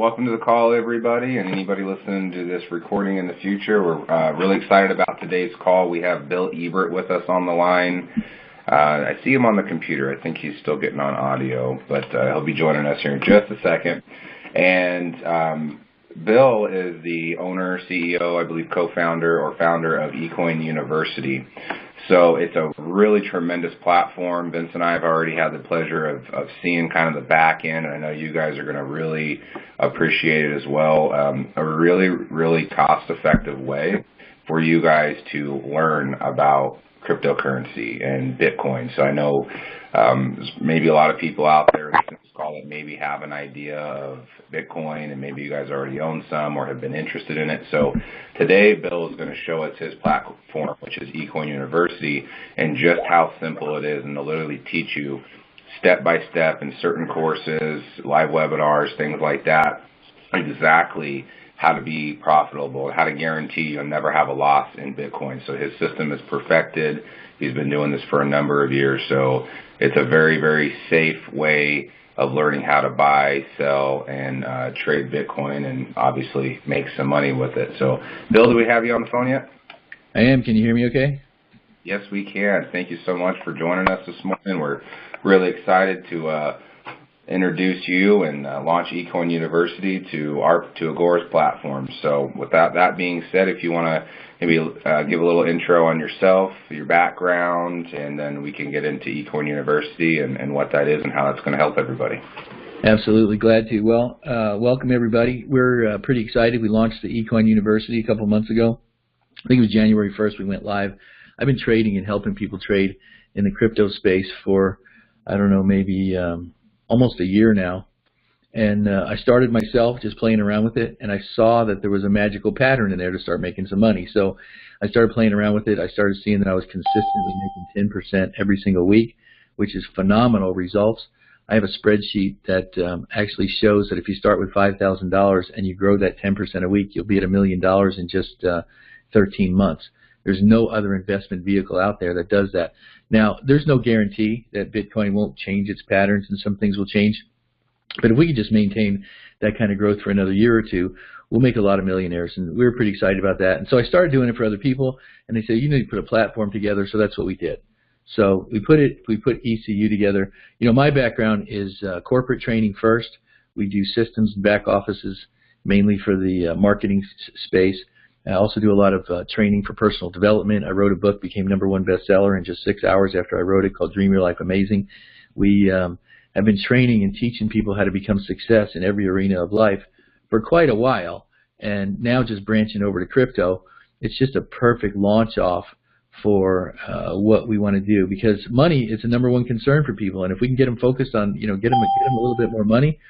welcome to the call, everybody, and anybody listening to this recording in the future. We're really excited about today's call. We have Bill Ebert with us on the line. I see him on the computer. I think he's still getting on audio, but he'll be joining us here in just a second. And Bill is the owner, CEO, I believe co-founder or founder of Ecoin University. So it's a really tremendous platform. Vince and I have already had the pleasure of seeing kind of the back end, and I know you guys are going to really appreciate it as well. A really, really cost-effective way for you guys to learn about cryptocurrency and Bitcoin. So I know there's maybe a lot of people out there in this call that maybe have an idea of Bitcoin, and maybe you guys already own some or have been interested in it. So today, Bill is going to show us his platform, which is Ecoin University, and just how simple it is, and to literally teach you step by step in certain courses, live webinars, things like that, exactly how to be profitable, how to guarantee you'll never have a loss in Bitcoin. So his system is perfected. He's been doing this for a number of years. So it's a very, very safe way of learning how to buy, sell, and trade Bitcoin, and obviously make some money with it. So, Bill, do we have you on the phone yet? I am. Can you hear me okay? Yes, we can. Thank you so much for joining us this morning. We're really excited to introduce you and launch Ecoin University to Agora's platform. So with that being said, if you want to maybe give a little intro on yourself, your background, and then we can get into Ecoin University and what that is and how that's going to help everybody. Absolutely. Glad to. Well, welcome everybody. We're pretty excited. We launched the Ecoin University a couple months ago. I think it was January 1st we went live. I've been trading and helping people trade in the crypto space for, I don't know, maybe almost a year now. And I started myself just playing around with it, and I saw that there was a magical pattern in there to start making some money. So I started playing around with it. I started seeing that I was consistently making 10% every single week, which is phenomenal results. I have a spreadsheet that actually shows that if you start with $5,000 and you grow that 10% a week, you'll be at $1 million in just 13 months. There's no other investment vehicle out there that does that. Now, there's no guarantee that Bitcoin won't change its patterns and some things will change. But if we can just maintain that kind of growth for another year or two, we'll make a lot of millionaires. And we were pretty excited about that. And so I started doing it for other people, and they said, you need to put a platform together. So that's what we did. So we put ECU together. You know, my background is corporate training first. We do systems and back offices mainly for the marketing space. I also do a lot of training for personal development. I wrote a book, became #1 bestseller in just 6 hours after I wrote it, called Dream Your Life Amazing. We have been training and teaching people how to become success in every arena of life for quite a while, and now just branching over to crypto, it's just a perfect launch off for what we want to do, because money is the #1 concern for people, and if we can get them focused on, you know, get them a little bit more money,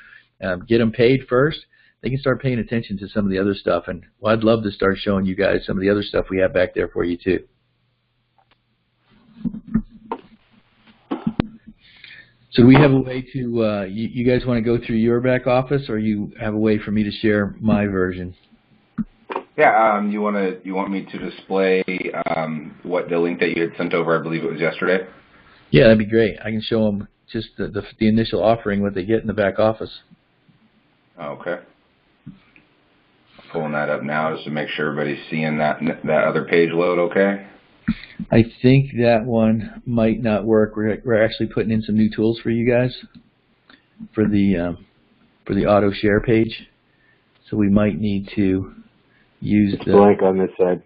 get them paid first, they can start paying attention to some of the other stuff. And well, I'd love to start showing you guys some of the other stuff we have back there for you too. So we have a way to, you guys want to go through your back office, or you have a way for me to share my version? Yeah, you want me to display what the link that you had sent over, I believe it was yesterday? Yeah, that'd be great. I can show them just the initial offering, what they get in the back office. Okay. Pulling that up now just to make sure everybody's seeing that other page load okay. I think that one might not work. We're actually putting in some new tools for you guys for the auto share page, so we might need to use the blank on this side.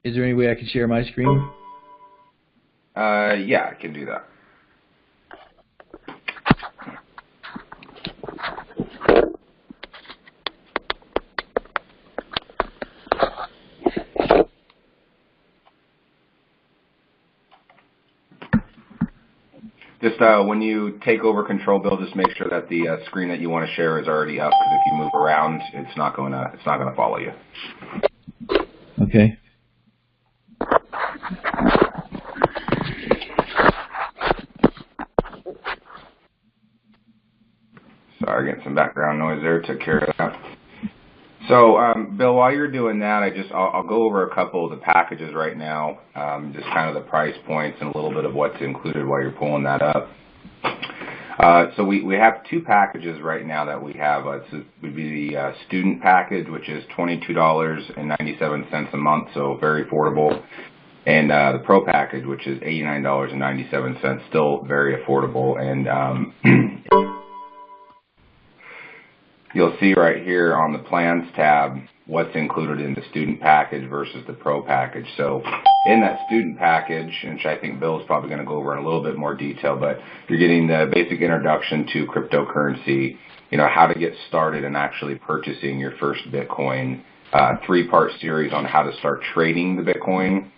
Is there any way I can share my screen? Yeah, I can do that. Just when you take over control, Bill, just make sure that the screen that you want to share is already up, because if you move around, it's not going to follow you. Okay. Sorry, getting some background noise there. Took care of that. So, Bill, while you're doing that, I'll go over a couple of the packages right now, just kind of the price points and a little bit of what's included while you're pulling that up. So we have two packages right now that we have. It would be the student package, which is $22.97 a month, so very affordable, and the pro package, which is $89.97, still very affordable. And you'll see right here on the plans tab what's included in the student package versus the pro package. So in that student package, which I think Bill's probably going to go over in a little bit more detail, but you're getting the basic introduction to cryptocurrency, how to get started in actually purchasing your first Bitcoin, three-part series on how to start trading the Bitcoin,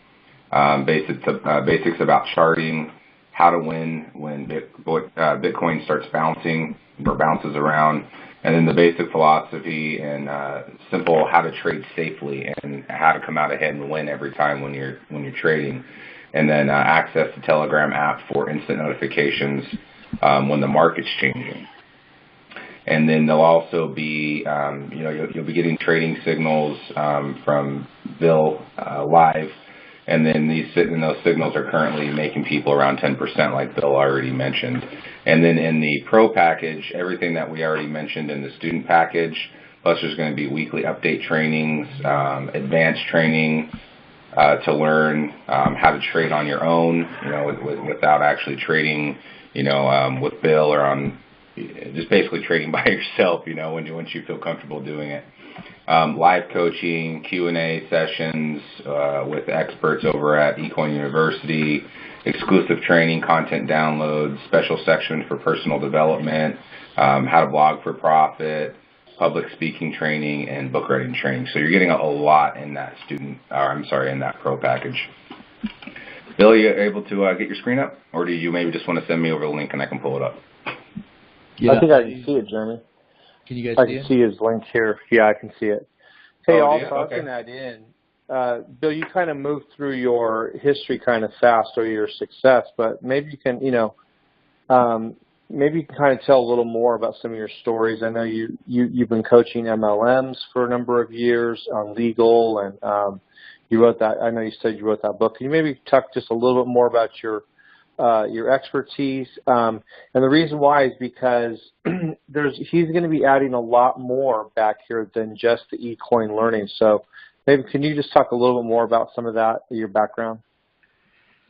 basics about charting, how to win when Bitcoin starts bouncing or bounces around, and then the basic philosophy and simple how to trade safely and how to come out ahead and win every time when you're trading, and then access the Telegram app for instant notifications when the market's changing. And then there'll also be, you'll be getting trading signals from Bill live. And then those signals are currently making people around 10%, like Bill already mentioned. And then in the pro package, everything that we already mentioned in the student package, plus there's going to be weekly update trainings, advanced training to learn how to trade on your own, without actually trading, with Bill, or on just basically trading by yourself, once you feel comfortable doing it. Live coaching, Q&A sessions with experts over at Ecoin University, exclusive training, content downloads, special section for personal development, how to blog for profit, public speaking training, and book writing training. So you're getting a lot in that in that pro package. Bill, are you able to get your screen up, or do you maybe just want to send me over the link and I can pull it up? Yeah. I think I can see it, Jeremy. Can you guys see it? I can see his link here. Yeah, I can see it. Hey, also, okay. I was going to add in, Bill, you kind of moved through your history kind of fast, or your success, but maybe you can, maybe you can kind of tell a little more about some of your stories. I know you've been coaching MLMs for a number of years on legal, and you wrote that. I know you said you wrote that book. Can you maybe talk just a little bit more about your expertise? And the reason why is because he's going to be adding a lot more back here than just the Ecoin learning. So maybe can you just talk a little bit more about some of that, your background?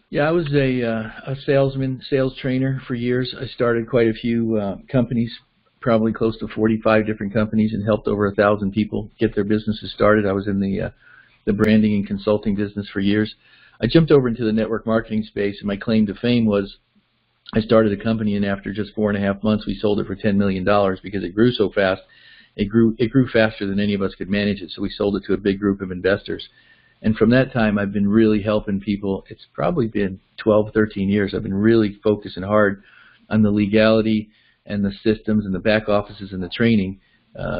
Yeah, I was a sales trainer for years. I started quite a few companies, probably close to 45 different companies, and helped over 1,000 people get their businesses started. I was in the branding and consulting business for years. I jumped over into the network marketing space, and my claim to fame was I started a company, and after just 4.5 months, we sold it for $10 million because it grew so fast. It grew faster than any of us could manage it, so we sold it to a big group of investors. And from that time, I've been really helping people. It's probably been 12, 13 years. I've been really focusing hard on the legality and the systems and the back offices and the training,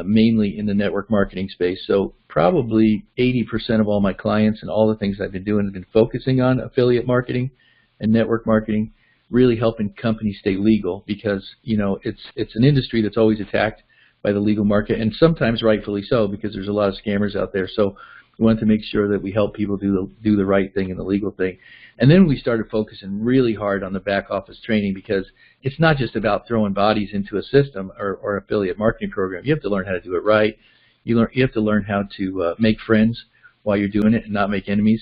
mainly in the network marketing space. So probably 80% of all my clients and all the things I've been doing have been focusing on affiliate marketing and network marketing, really helping companies stay legal, because it's an industry that's always attacked by the legal market, and sometimes rightfully so, because there's a lot of scammers out there. So we want to make sure that we help people do the right thing and the legal thing. And then we started focusing really hard on the back office training, because it's not just about throwing bodies into a system or affiliate marketing program. You have to learn how to do it right. You have to learn how to make friends while you're doing it and not make enemies.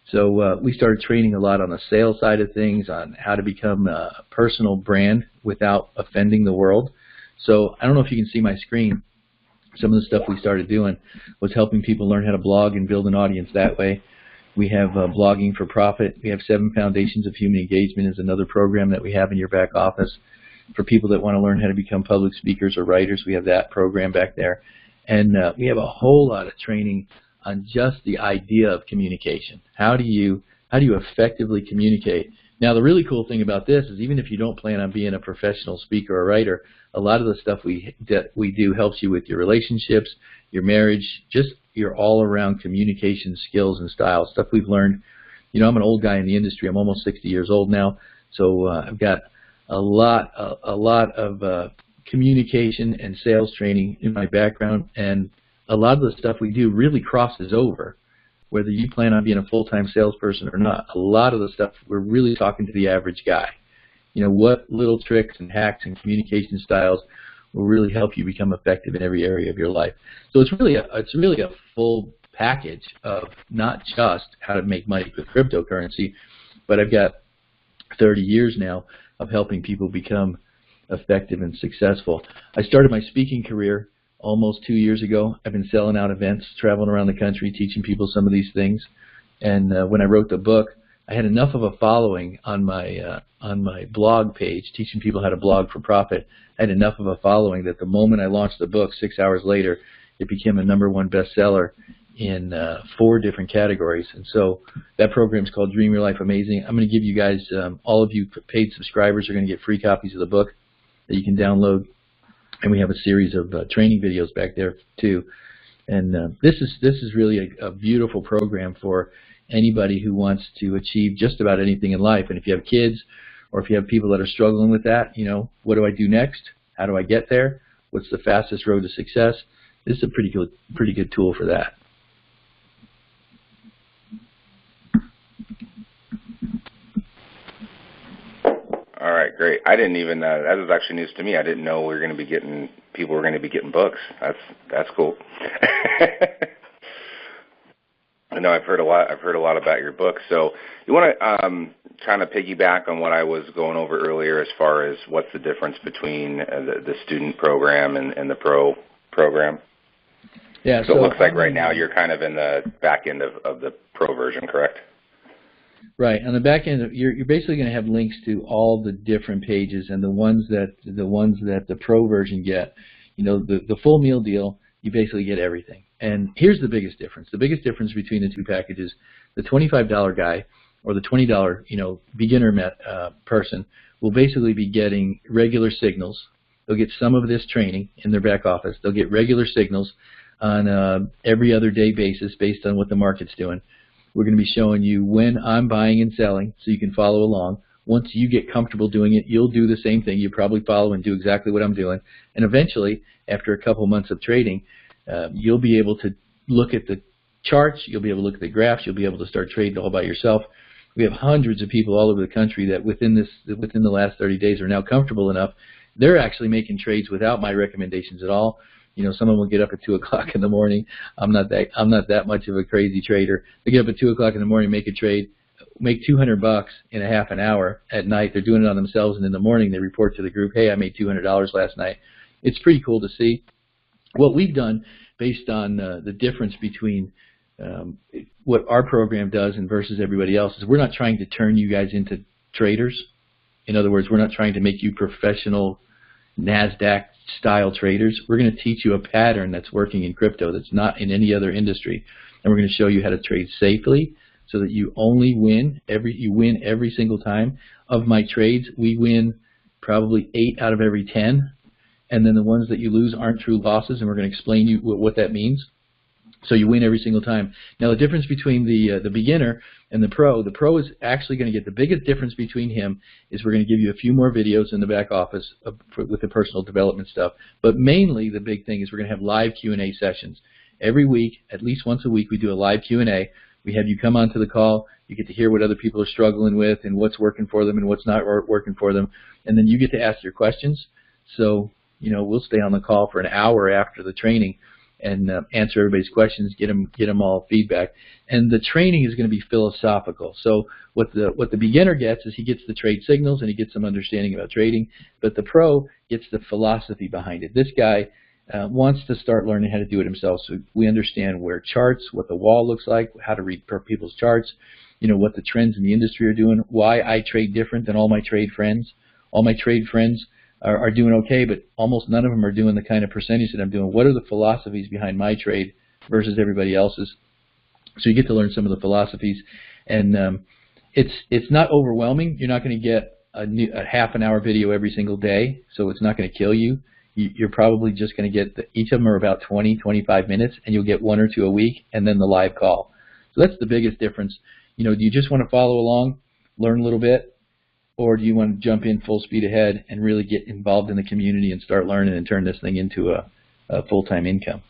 So we started training a lot on the sales side of things, on how to become a personal brand without offending the world. So I don't know if you can see my screen. Some of the stuff we started doing was helping people learn how to blog and build an audience that way. We have blogging for profit. We have 7 Foundations of Human Engagement is another program that we have in your back office. For people that want to learn how to become public speakers or writers, we have that program back there. And we have a whole lot of training on just the idea of communication. How do you effectively communicate? Now, the really cool thing about this is even if you don't plan on being a professional speaker or writer, a lot of the stuff we do helps you with your relationships, your marriage, just your all-around communication skills and style, stuff we've learned. I'm an old guy in the industry. I'm almost 60 years old now, so I've got a lot of communication and sales training in my background, and a lot of the stuff we do really crosses over, whether you plan on being a full-time salesperson or not. A lot of the stuff we're really talking to the average guy. You know, what little tricks and hacks and communication styles will really help you become effective in every area of your life. So it's really a full package of not just how to make money with cryptocurrency, but I've got 30 years now of helping people become effective and successful. I started my speaking career almost 2 years ago. I've been selling out events, traveling around the country, teaching people some of these things. And when I wrote the book, I had enough of a following on my blog page, teaching people how to blog for profit. I had enough of a following that the moment I launched the book, 6 hours later, it became a #1 bestseller in 4 different categories. And so that program is called Dream Your Life Amazing. I'm going to give you guys, all of you paid subscribers are going to get free copies of the book that you can download. And we have a series of training videos back there too. And this is really a beautiful program for anybody who wants to achieve just about anything in life. And if you have kids or if you have people that are struggling with that, you know, what do I do next? How do I get there? What's the fastest road to success? This is a pretty good tool for that. All right, great. I didn't even that was actually news to me. I didn't know people were going to be getting books. That's cool. I know I've heard a lot about your book. So you want to kind of piggyback on what I was going over earlier as far as what's the difference between the student program and the pro program? Yeah. So it looks like right now you're kind of in the back end of the pro version, correct? Right. On the back end, you're basically going to have links to all the different pages, and the ones that the pro version get, you know, the full meal deal, you basically get everything. And here's the biggest difference. The biggest difference between the two packages, the $25 guy or the $20, you know, beginner person will basically be getting regular signals. They'll get some of this training in their back office. They'll get regular signals on every other day basis based on what the market's doing. We're going to be showing you when I'm buying and selling so you can follow along. Once you get comfortable doing it, you'll do the same thing. You probably follow and do exactly what I'm doing. And eventually, after a couple months of trading, you'll be able to look at the charts. You'll be able to look at the graphs. You'll be able to start trading all by yourself. We have hundreds of people all over the country that within the last 30 days are now comfortable enough. They're actually making trades without my recommendations at all. You know, someone will get up at 2 o'clock in the morning. I'm not that much of a crazy trader. They get up at 2 o'clock in the morning, make a trade, make $200 in a half an hour at night. They're doing it on themselves, and in the morning they report to the group, hey, I made $200 last night. It's pretty cool to see. What we've done based on the difference between what our program does and versus everybody else is we're not trying to turn you guys into traders. In other words, we're not trying to make you professional NASDAQ-style traders. We're going to teach you a pattern that's working in crypto that's not in any other industry, and we're going to show you how to trade safely so that you only win every single time. Of my trades, we win probably 8 out of every 10, and then the ones that you lose aren't true losses, and we're going to explain you what that means. So you win every single time. Now the difference between the beginner and the pro is actually going to get the biggest difference between him is we're going to give you a few more videos in the back office with the personal development stuff. But mainly the big thing is we're going to have live Q&A sessions. Every week, at least once a week, we do a live Q&A. We have you come onto the call. You get to hear what other people are struggling with and what's working for them and what's not working for them. And then you get to ask your questions. So, you know, we'll stay on the call for an hour after the training and answer everybody's questions, get them all feedback. And the training is going to be philosophical. So what the beginner gets is he gets the trade signals and he gets some understanding about trading, but the pro gets the philosophy behind it. This guy wants to start learning how to do it himself. So we understand where charts, what the wall looks like, how to read people's charts, you know, what the trends in the industry are doing, why I trade different than all my trade friends. All my trade friends are doing okay, but almost none of them are doing the kind of percentage that I'm doing. What are the philosophies behind my trade versus everybody else's? So you get to learn some of the philosophies, and it's not overwhelming. You're not going to get a half an hour video every single day, so it's not going to kill you. You're probably just going to get each of them are about 20, 25 minutes, and you'll get 1 or 2 a week, and then the live call. So that's the biggest difference. You know, do you just want to follow along, learn a little bit? Or do you want to jump in full speed ahead and really get involved in the community and start learning and turn this thing into a full-time income?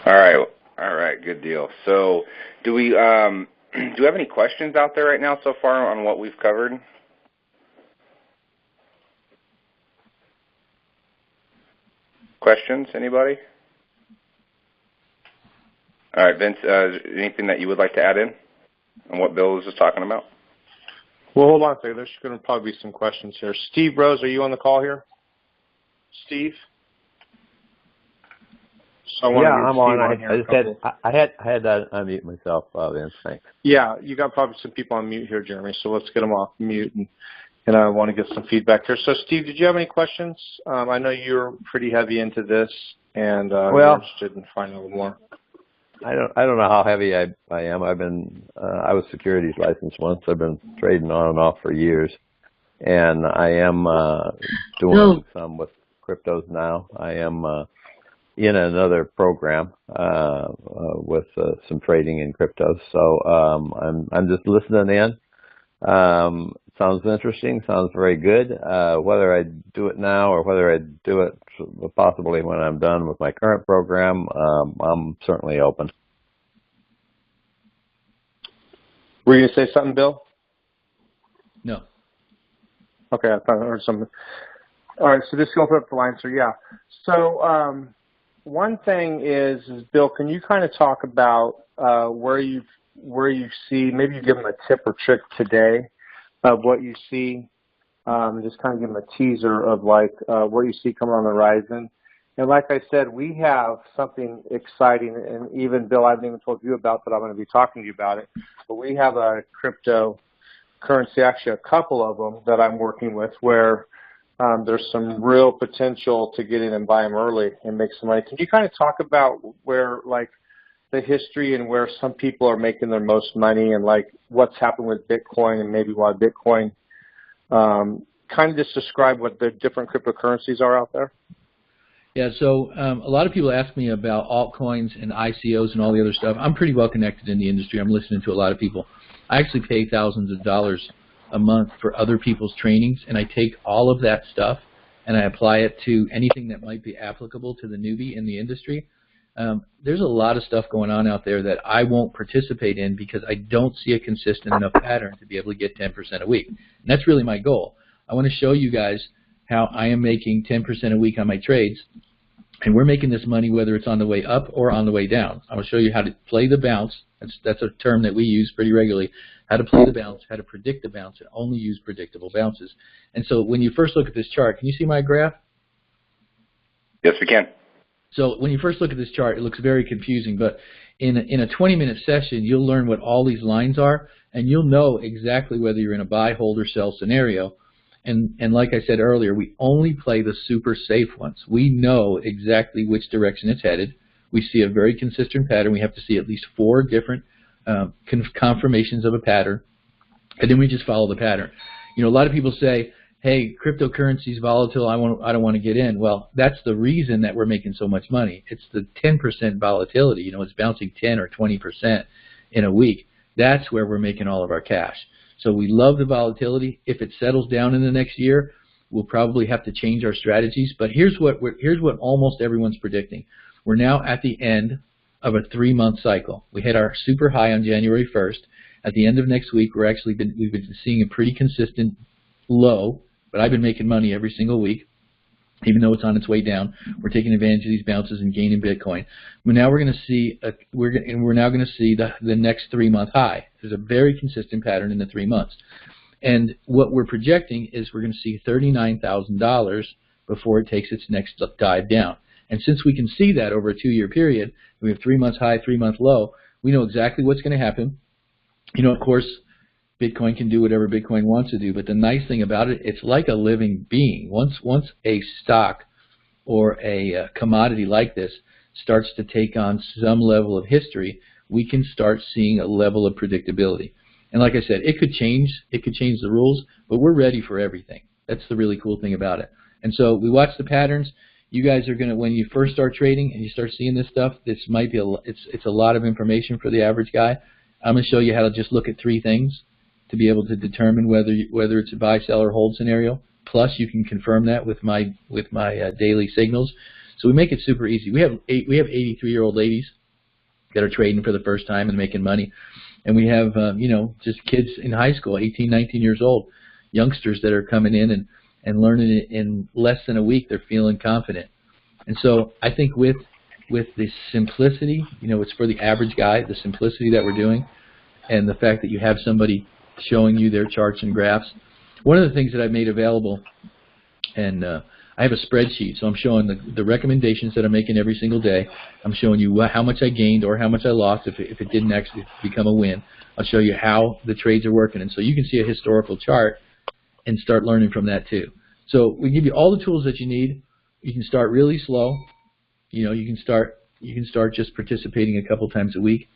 All right, good deal. So, do we do you have any questions out there right now so far on what we've covered? Questions, anybody? All right, Vince, anything that you would like to add in on what Bill was just talking about? Well, hold on a second. There's going to probably be some questions here. Steve Rose, are you on the call here? Steve? So I I'm on. I had to unmute myself, Vince. Thanks. Yeah, you got probably some people on mute here, Jeremy. So let's get them off mute, and I want to get some feedback here. So, Steve, did you have any questions? I know you're pretty heavy into this, and you're interested in finding a little more. I don't know how heavy I am. I was securities licensed once. I've been trading on and off for years, and I am doing some with cryptos now. I am in another program with some trading in cryptos. So I'm just listening in. Sounds interesting. Sounds very good. Whether I do it now or whether I do it possibly when I'm done with my current program, I'm certainly open. Were you going to say something, Bill? No. Okay, I thought I heard something. All right, so just open up the line. So, yeah. So one thing is, Bill, can you kind of talk about where you see, maybe you give them a tip or trick today of what you see, just kind of give them a teaser of like what you see coming on the horizon. And like I said, we have something exciting, and even Bill, I haven't even told you about, but I'm going to be talking to you about it. But we have a cryptocurrency, actually a couple of them that I'm working with, where there's some real potential to get in and buy them early and make some money. Can you kind of talk about where, like, the history and where some people are making their most money, and like what's happened with Bitcoin and maybe why Bitcoin? Kind of just describe what the different cryptocurrencies are out there. Yeah, so a lot of people ask me about altcoins and ICOs and all the other stuff. I'm pretty well connected in the industry. I'm listening to a lot of people. I actually pay thousands of dollars a month for other people's trainings, and I take all of that stuff and I apply it to anything that might be applicable to the newbie in the industry. There's a lot of stuff going on out there that I won't participate in because I don't see a consistent enough pattern to be able to get 10% a week. And that's really my goal. I want to show you guys how I am making 10% a week on my trades, and we're making this money whether it's on the way up or on the way down. I will show you how to play the bounce. That's a term that we use pretty regularly. How to play the bounce, how to predict the bounce, and only use predictable bounces. And so when you first look at this chart, can you see my graph? Yes, we can. So when you first look at this chart, it looks very confusing, but in a 20-minute session, you'll learn what all these lines are, and you'll know exactly whether you're in a buy, hold, or sell scenario. And like I said earlier, we only play the super safe ones. We know exactly which direction it's headed. We see a very consistent pattern. We have to see at least 4 different confirmations of a pattern, and then we just follow the pattern. You know, a lot of people say, hey, cryptocurrency is volatile, I don't want to get in. Well, that's the reason that we're making so much money. It's the 10% volatility. You know, it's bouncing 10 or 20% in a week. That's where we're making all of our cash. So we love the volatility. If it settles down in the next year, we'll probably have to change our strategies. But here's what almost everyone's predicting. We're now at the end of a 3-month cycle. We hit our super high on January 1st. At the end of next week, we've been seeing a pretty consistent low, but I've been making money every single week, even though it's on its way down. We're taking advantage of these bounces and gaining Bitcoin. But now we're going to see we're now going to see the next 3-month high. There's a very consistent pattern in the 3 months, and what we're projecting is we're going to see $39,000 before it takes its next dive down. And since we can see that over a 2-year period, we have 3 months high, 3-month low. We know exactly what's going to happen. You know, of course, Bitcoin can do whatever Bitcoin wants to do, but the nice thing about it, it's like a living being. Once a stock or a commodity like this starts to take on some level of history, we can start seeing a level of predictability. And like I said, it could change the rules, but we're ready for everything. That's the really cool thing about it. And so we watch the patterns. You guys are going to, when you first start trading and you start seeing this stuff, this might be it's a lot of information for the average guy. I'm going to show you how to just look at 3 things to be able to determine whether it's a buy, sell, or hold scenario. Plus, you can confirm that with my daily signals. So we make it super easy. We have 83-year-old ladies that are trading for the first time and making money. And we have, just kids in high school, 18, 19 years old, youngsters that are coming in and learning it in less than a week. They're feeling confident. And so I think with the simplicity, it's for the average guy, the simplicity that we're doing, and the fact that you have somebody showing you their charts and graphs. One of the things that I've made available, and I have a spreadsheet, so I'm showing the recommendations that I'm making every single day. I'm showing you how much I gained or how much I lost if it didn't actually become a win. I'll show you how the trades are working, and so you can see a historical chart and start learning from that too. So we give you all the tools that you need. You can start really slow. You can start just participating a couple times a week,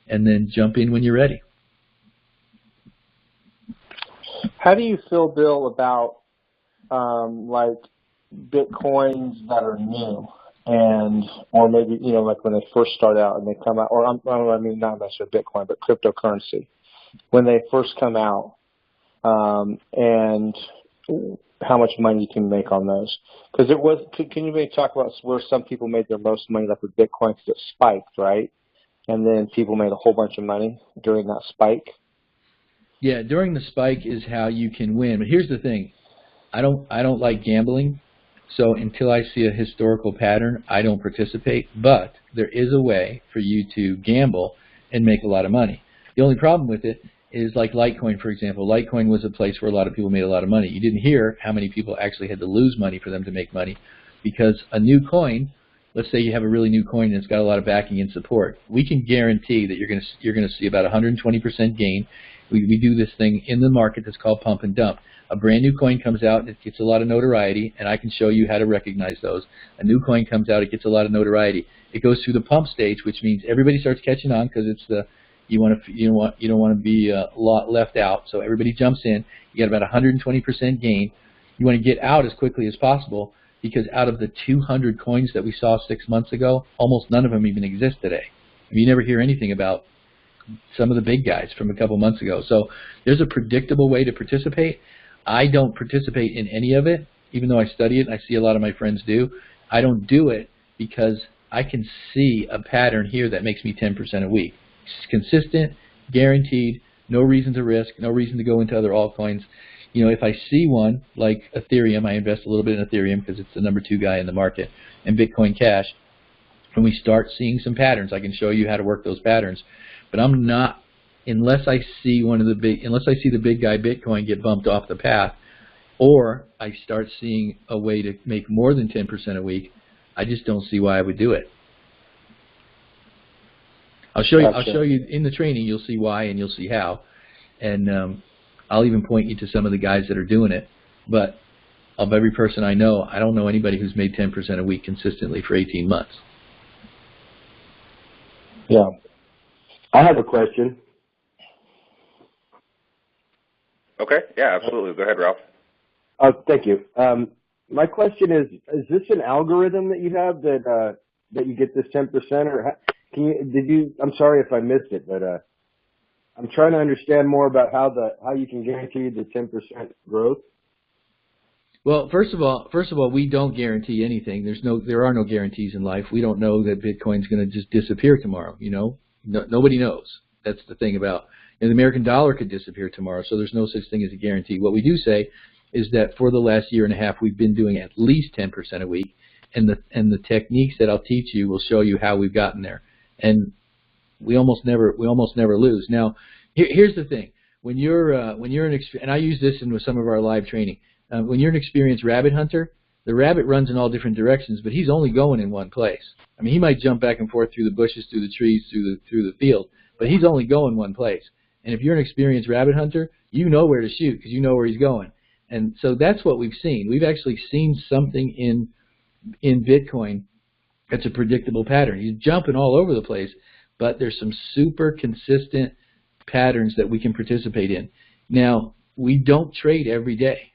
and then jump in when you're ready. How do you feel, Bill, about like Bitcoins that are new, or maybe like when they first start out and they come out, or I mean not necessarily Bitcoin, but cryptocurrency when they first come out, and how much money you can make on those? Because can you maybe talk about where some people made their most money, like with Bitcoin, because it spiked, right? And then people made a whole bunch of money during that spike. Yeah, during the spike is how you can win. But here's the thing, I don't like gambling, so until I see a historical pattern, I don't participate. But there is a way for you to gamble and make a lot of money. The only problem with it is like Litecoin, for example. Litecoin was a place where a lot of people made a lot of money. You didn't hear how many people actually had to lose money for them to make money, because a new coin, let's say you have a really new coin and it's got a lot of backing and support, we can guarantee that you're going to see about 120% gain. We do this thing in the market that's called pump and dump. A brand new coin comes out, it gets a lot of notoriety, and I can show you how to recognize those. A new coin comes out, it gets a lot of notoriety. It goes through the pump stage, which means everybody starts catching on because it's you don't want to be left out. So everybody jumps in. You got about 120% gain. You want to get out as quickly as possible, because out of the 200 coins that we saw 6 months ago, almost none of them even exist today. You never hear anything about some of the big guys from a couple months ago. So there's a predictable way to participate. I don't participate in any of it, even though I study it and I see a lot of my friends do. I don't do it because I can see a pattern here that makes me 10% a week. It's consistent, guaranteed, no reason to risk, no reason to go into other altcoins. If I see one like Ethereum, I invest a little bit in Ethereum because it's the number 2 guy in the market, and Bitcoin Cash. When we start seeing some patterns, I can show you how to work those patterns. But I'm not, unless I see the big guy Bitcoin get bumped off the path, or I start seeing a way to make more than 10% a week, I just don't see why I would do it. I'll show you in the training. You'll see why and you'll see how, and I'll even point you to some of the guys that are doing it. But of every person I know, I don't know anybody who's made 10% a week consistently for 18 months. Yeah. I have a question. Okay. Yeah, absolutely. Go ahead, Ralph. Thank you. My question is this an algorithm that you have that you get this 10%, or I'm sorry if I missed it, but I'm trying to understand more about how you can guarantee the 10% growth. Well, first of all, we don't guarantee anything. There are no guarantees in life. We don't know that Bitcoin's going to just disappear tomorrow. Nobody knows. That's the thing about. The American dollar could disappear tomorrow, so there's no such thing as a guarantee. What we do say is that for the last year and a half, we've been doing at least 10% a week, and the techniques that I'll teach you will show you how we've gotten there. And we almost never lose. Now, here's the thing: when you're and I use this in some of our live training. When you're an experienced rabbit hunter, the rabbit runs in all different directions, but he's only going in one place. I mean, he might jump back and forth through the bushes, through the trees, through the field, but he's only going one place. And if you're an experienced rabbit hunter, you know where to shoot because you know where he's going. And so that's what we've seen. We've actually seen something in Bitcoin that's a predictable pattern. He's jumping all over the place, but there's some super consistent patterns that we can participate in. Now, we don't trade every day.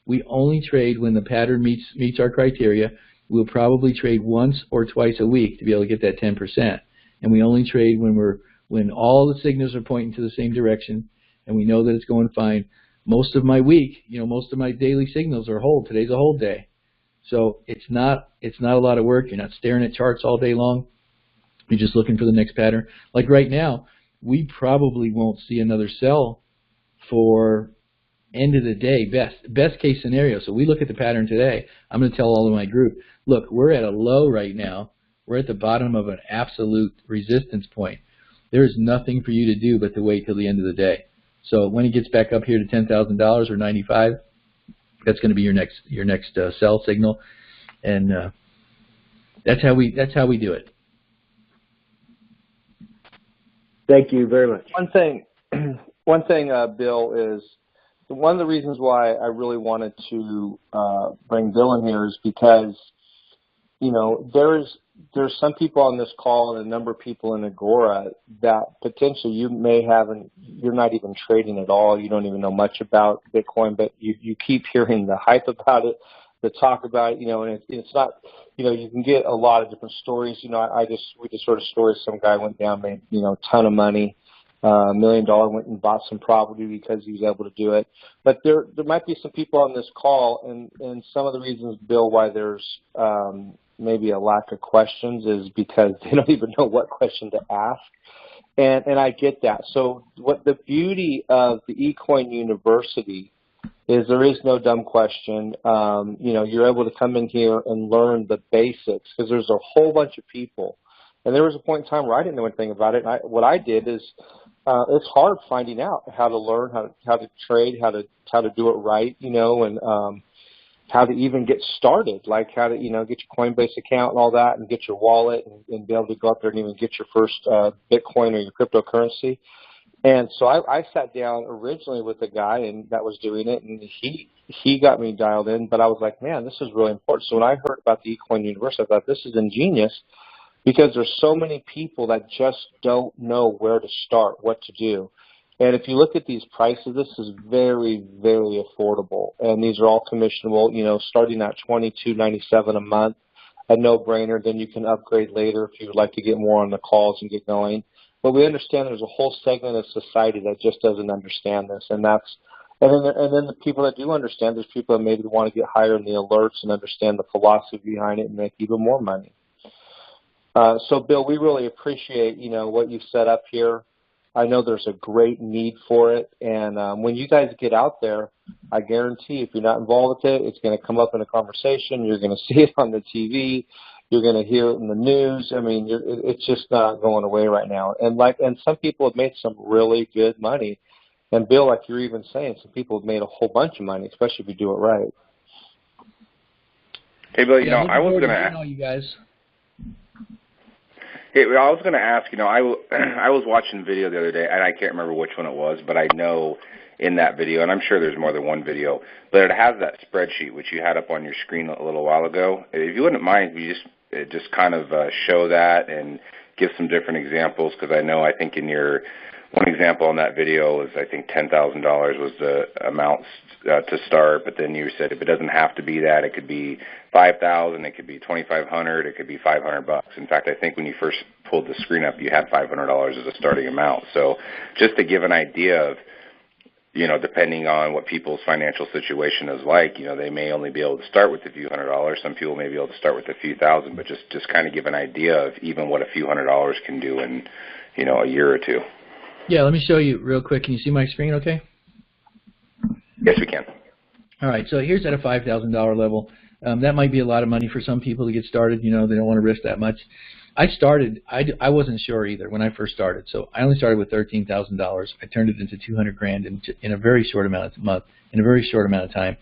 We only trade when the pattern meets our criteria. We'll probably trade once or twice a week to be able to get that 10%. And we only trade when all the signals are pointing to the same direction and we know that it's going fine. Most of my week, most of my daily signals are hold. Today's a hold day. So it's not a lot of work. You're not staring at charts all day long. You're just looking for the next pattern. Like right now, we probably won't see another sell for end of the day, best case scenario. So we look at the pattern today. I'm going to tell all of my group, look, we're at a low right now. We're at the bottom of an absolute resistance point. There is nothing for you to do but to wait till the end of the day. So when it gets back up here to $10,000 or 95, that's going to be your next sell signal, and that's how we do it. Thank you very much. One thing, Bill, is one of the reasons why I really wanted to bring Bill in here is because, you know, there's some people on this call and a number of people in Agora that potentially you're not even trading at all. You don't even know much about Bitcoin, but you keep hearing the hype about it, the talk about it, you know, and it's not, you know, you can get a lot of different stories. You know, we just heard a story. Some guy went down, made, you know, a ton of money. $1 million, went and bought some property because he was able to do it. But there might be some people on this call, and some of the reasons, Bill, why there's maybe a lack of questions is because they don't even know what question to ask. And I get that. So what the beauty of the Ecoin University is, there is no dumb question. You know, you're able to come in here and learn the basics, because there's a whole bunch of people. And there was a point in time where I didn't know anything about it. And what I did is, it's hard finding out how to learn, how to trade, how to do it right, you know, and how to even get started, like how to, you know, get your Coinbase account and all that, and get your wallet and be able to go up there and even get your first Bitcoin or your cryptocurrency. And so I sat down originally with a guy that was doing it, and he got me dialed in. But I was like, man, this is really important. So when I heard about the Ecoin University, I thought, this is ingenious, because there's so many people that just don't know where to start, what to do. And if you look at these prices, this is very, very affordable. And these are all commissionable, you know, starting at $22.97 a month, a no-brainer. Then you can upgrade later if you would like to get more on the calls and get going. But we understand there's a whole segment of society that just doesn't understand this. And then the people that do understand, there's people that maybe want to get higher in the alerts and understand the philosophy behind it and make even more money. So, Bill, we really appreciate, you know, what you've set up here. I know there's a great need for it. And when you guys get out there, I guarantee if you're not involved with it, it's going to come up in a conversation. You're going to see it on the TV. You're going to hear it in the news. I mean, it's just not going away right now. And some people have made some really good money. And, Bill, like you're even saying, some people have made a whole bunch of money, especially if you do it right. Hey, Bill, you know, I was going to ask you guys. Hey, I was going to ask, you know, I was watching a video the other day, and I can't remember which one it was, but I know in that video, and I'm sure there's more than one video, but it has that spreadsheet, which you had up on your screen a little while ago. If you wouldn't mind, you just kind of show that and give some different examples, because I think in your one example on that video was, I think $10,000 was the amount to start, but then you said if it doesn't have to be that, it could be $5,000, it could be $2,500, it could be $500. In fact, I think when you first pulled the screen up, you had $500 as a starting amount. So just to give an idea of, you know, depending on what people's financial situation is like, you know, they may only be able to start with a few $100s. Some people may be able to start with a few thousand, but just kind of give an idea of even what a few $100s can do in, you know, a year or two. Yeah, let me show you real quick. Can you see my screen okay? Yes, we can. All right, so here's at a $5,000 level. That might be a lot of money for some people to get started. You know, they don't want to risk that much. I wasn't sure either when I first started. So I only started with $13,000. I turned it into $200,000 in a very short amount of time.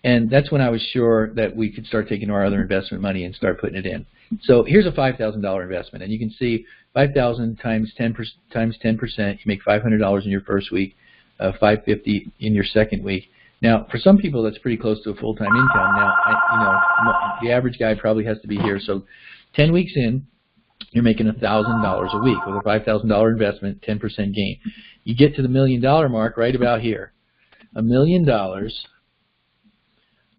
And that's when I was sure that we could start taking our other investment money and start putting it in. So here's a $5,000 investment, and you can see 5,000 times 10%, you make $500 in your first week, $550 in your second week. Now, for some people, that's pretty close to a full-time income. Now, the average guy probably has to be here. So 10 weeks in, you're making $1,000 a week with a $5,000 investment, 10% gain. You get to the $1 million mark right about here. $1 million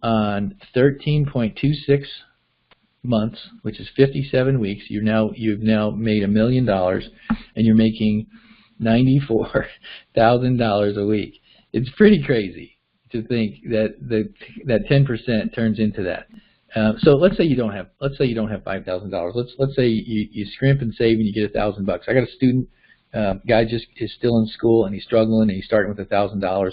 on 13.26 months, which is 57 weeks. You've now made $1 million, and you're making $94,000 a week. It's pretty crazy to think that that 10% turns into that. So let's say you don't have $5,000. Let's say you scrimp and save and you get $1,000. I got a student, guy just is still in school and he's struggling and he's starting with $1,000.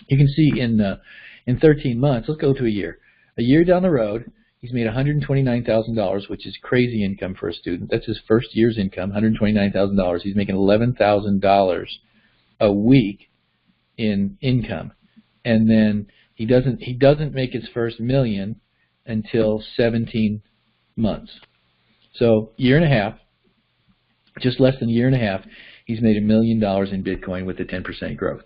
You can see in 13 months, let's go to a year. A year down the road, he's made $129,000, which is crazy income for a student. That's his first year's income, $129,000. He's making $11,000 a week in income, and then he doesn't make his first million until 17 months. So year and a half, just less than a year and a half, he's made $1 million in Bitcoin with a 10% growth.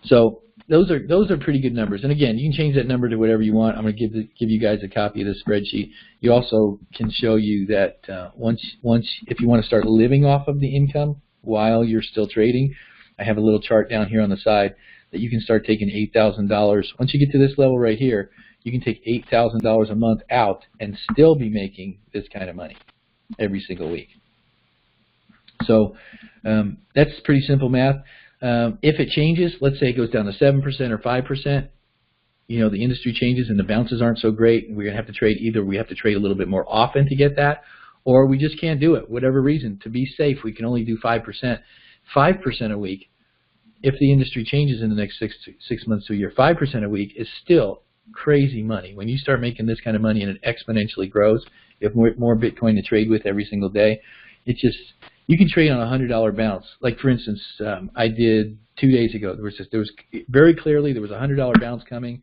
So those are pretty good numbers. And again, you can change that number to whatever you want. I'm going to give you guys a copy of this spreadsheet. You also can show you that once if you want to start living off of the income while you're still trading, I have a little chart down here on the side that you can start taking $8,000. Once you get to this level right here, you can take $8,000 a month out and still be making this kind of money every single week. So that's pretty simple math. If it changes, let's say it goes down to 7% or 5%, the industry changes and the bounces aren't so great, and we're going to have to trade. Either we have to trade a little bit more often to get that, or we just can't do it, whatever reason. To be safe, we can only do 5%. 5% a week, if the industry changes in the next 6 months to a year, 5% a week is still crazy money. When you start making this kind of money and it exponentially grows, you have more Bitcoin to trade with every single day. It's just, you can trade on a $100 bounce. Like for instance, I did 2 days ago. There was very clearly there was a $100 bounce coming.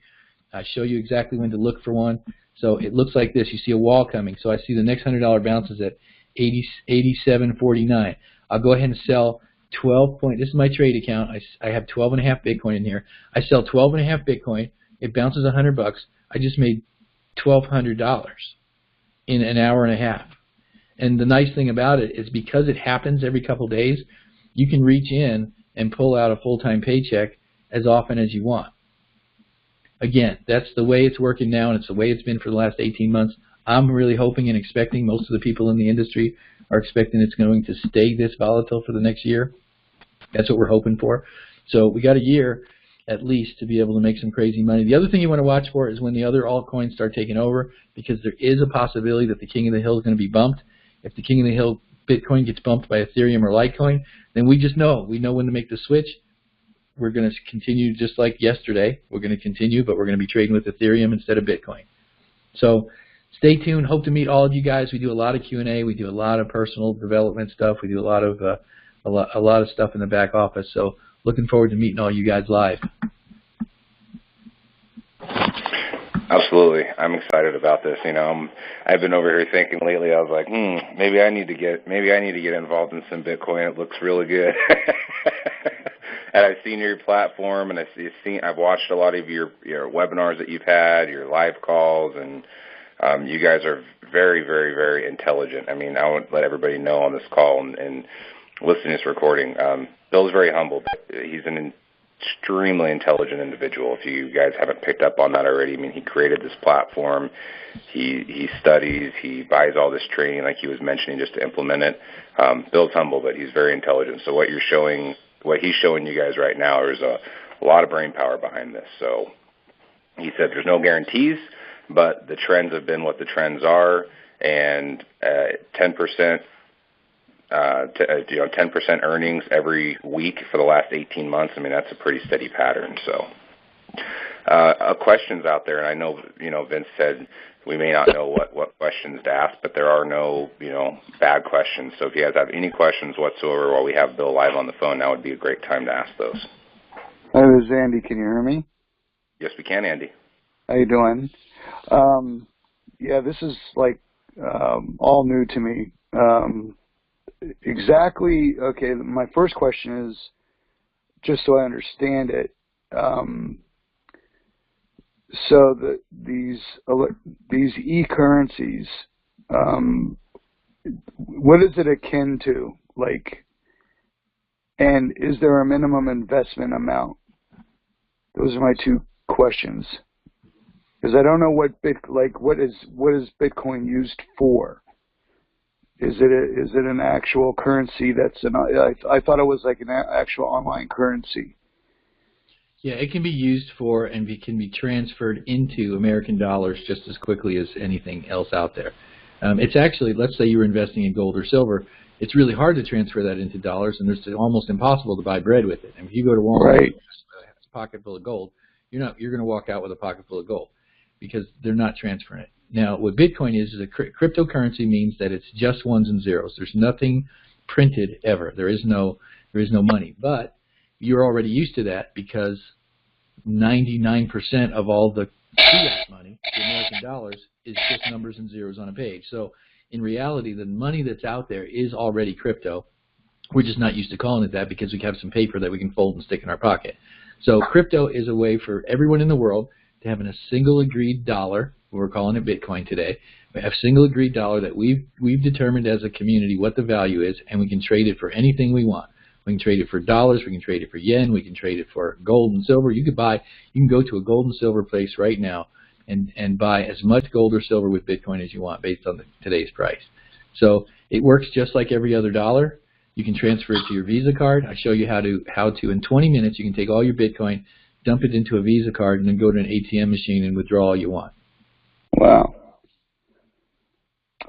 I show you exactly when to look for one. So it looks like this. You see a wall coming. So I see the next $100 bounce is at 87.49. I'll go ahead and sell 12 point. This is my trade account. I have 12.5 Bitcoin in here. I sell 12.5 Bitcoin. It bounces $100. I just made $1,200 in an hour and a half. And the nice thing about it is because it happens every couple of days, you can reach in and pull out a full-time paycheck as often as you want. Again, that's the way it's working now, and it's the way it's been for the last 18 months. I'm really hoping and expecting, most of the people in the industry are expecting it's going to stay this volatile for the next year. That's what we're hoping for. So we got a year at least to be able to make some crazy money. The other thing you want to watch for is when the other altcoins start taking over, because there is a possibility that the king of the hill is going to be bumped. If the king of the hill Bitcoin gets bumped by Ethereum or Litecoin, then we know when to make the switch. We're going to continue just like yesterday. We're going to continue, but we're going to be trading with Ethereum instead of Bitcoin. So stay tuned. Hope to meet all of you guys. We do a lot of Q&A. We do a lot of personal development stuff. We do a lot of stuff in the back office. So looking forward to meeting all you guys live. Absolutely. I'm excited about this. I've been over here thinking lately, I was like, maybe I need to get involved in some Bitcoin. It looks really good. And I've seen your platform, and I've watched a lot of your webinars that you've had, your live calls, and you guys are very, very, very intelligent. I want to let everybody know on this call and listening to this recording. Bill's very humble, but he's an extremely intelligent individual. If you guys haven't picked up on that already, he created this platform. He studies. He buys all this training, like he was mentioning, just to implement it. Bill's humble, but he's very intelligent. So what he's showing you guys right now, there's a lot of brain power behind this. So he said there's no guarantees, but the trends have been what the trends are, and 10%. 10% earnings every week for the last 18 months. That's a pretty steady pattern. So, questions out there, and I know, Vince said we may not know what questions to ask, but there are no, bad questions. So if you guys have any questions whatsoever while we have Bill live on the phone, now would be a great time to ask those. Hi, this is Andy. Can you hear me? Yes, we can, Andy. How you doing? This is all new to me. Exactly. Okay. My first question is, just so I understand it. So these e-currencies, what is it akin to? And is there a minimum investment amount? Those are my two questions. Because I don't know what is Bitcoin used for? Is it an actual currency that's I thought it was like an actual online currency. Yeah, it can be used for and it can be transferred into American dollars just as quickly as anything else out there. It's actually, let's say you were investing in gold or silver, it's really hard to transfer that into dollars, and it's almost impossible to buy bread with it. And if you go to Walmart with a pocket full of gold, you're going to walk out with a pocket full of gold because they're not transferring it. Now, what Bitcoin is a cryptocurrency means that it's just ones and zeros. There's nothing printed ever. There is no money. But you're already used to that because 99% of all the fiat money, the American dollars, is just numbers and zeros on a page. So in reality, the money that's out there is already crypto. We're just not used to calling it that because we have some paper that we can fold and stick in our pocket. So crypto is a way for everyone in the world to have a single agreed dollar. We're calling it Bitcoin today. We have a single agreed dollar that we've determined as a community what the value is, and we can trade it for anything we want. We can trade it for dollars. We can trade it for yen. We can trade it for gold and silver. You can go to a gold and silver place right now and buy as much gold or silver with Bitcoin as you want based on today's price. So it works just like every other dollar. You can transfer it to your Visa card. I show you how to in 20 minutes. You can take all your Bitcoin, dump it into a Visa card, and then go to an ATM machine and withdraw all you want. Wow.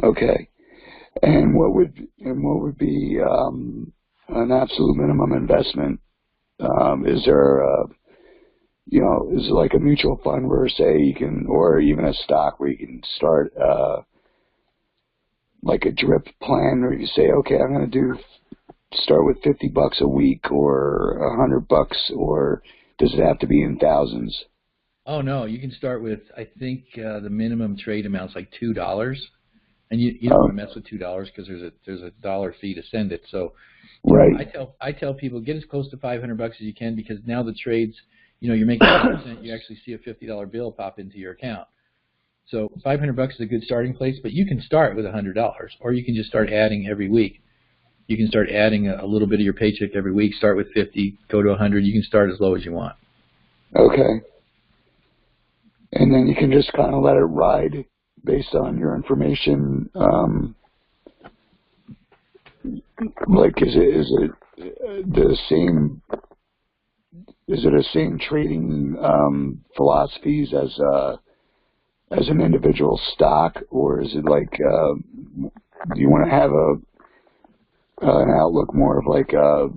Okay. And what would be an absolute minimum investment? Is there is it like a mutual fund where say you can, or even a stock where you can start like a drip plan where you say, okay, I'm going to start with $50 a week or $100, or does it have to be in thousands? Oh no, you can start with, I think the minimum trade amount's like $2, and you don't want to mess with $2 because there's a dollar fee to send it. So right. I tell people get as close to $500 as you can because now the trades, you're making 10%, you actually see a $50 bill pop into your account. So $500 is a good starting place, but you can start with $100, or you can just start adding every week. You can start adding a little bit of your paycheck every week. Start with 50, go to 100. You can start as low as you want. Okay. And then you can just kind of let it ride based on your information. Like, is it the same? Is it the same trading philosophies as an individual stock, or is it like do you want to have an outlook more of like a